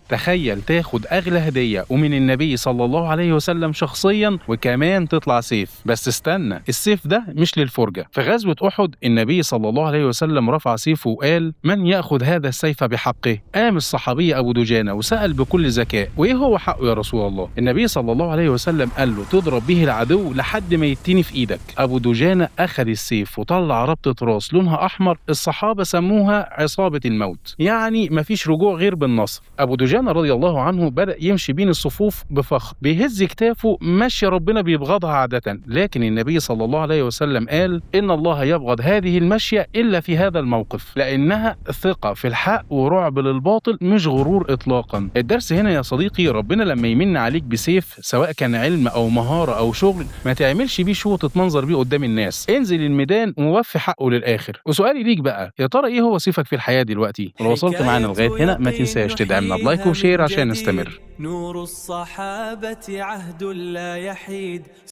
تخيل تاخد أغلى هدية ومن النبي صلى الله عليه وسلم شخصيا، وكمان تطلع سيف. بس استنى، السيف ده مش للفرجة. في غزوة أحد النبي صلى الله عليه وسلم رفع سيفه وقال: من يأخذ هذا السيف بحقه؟ قام الصحابي أبو دجانة وسأل بكل ذكاء: وإيه هو حقه يا رسول الله؟ النبي صلى الله عليه وسلم قال له: تضرب به العدو لحد ما يتني في إيدك. أبو دجانة أخذ السيف وطلع ربطة راس لونها أحمر، الصحابة سموها عصابة الموت، يعني مفيش رجوع غير بالنصر. أبو دجانة رضي الله عنه بدأ يمشي بين الصفوف بفخر، بيهز كتافه مشي ربنا بيبغضها عادة، لكن النبي صلى الله عليه وسلم قال: إن الله يبغض هذه المشية إلا في هذا الموقف، لأنها ثقة في الحق ورعب للباطل، مش غرور إطلاقا. الدرس هنا يا صديقي، ربنا لما يمن عليك بسيف، سواء كان علم أو مهارة أو شغل، ما تعملش بيه شو تتمنظر بيه قدام الناس، انزل الميدان ووفي حقه للآخر. وسؤالي ليك بقى، يا ترى إيه هو سيفك في الحياة دلوقتي؟ ولو وصلت معانا لغاية هنا ما تنساش تدعمنا بلايك وشير عشان نستمر. نور الصحابة عهد لا يحيد.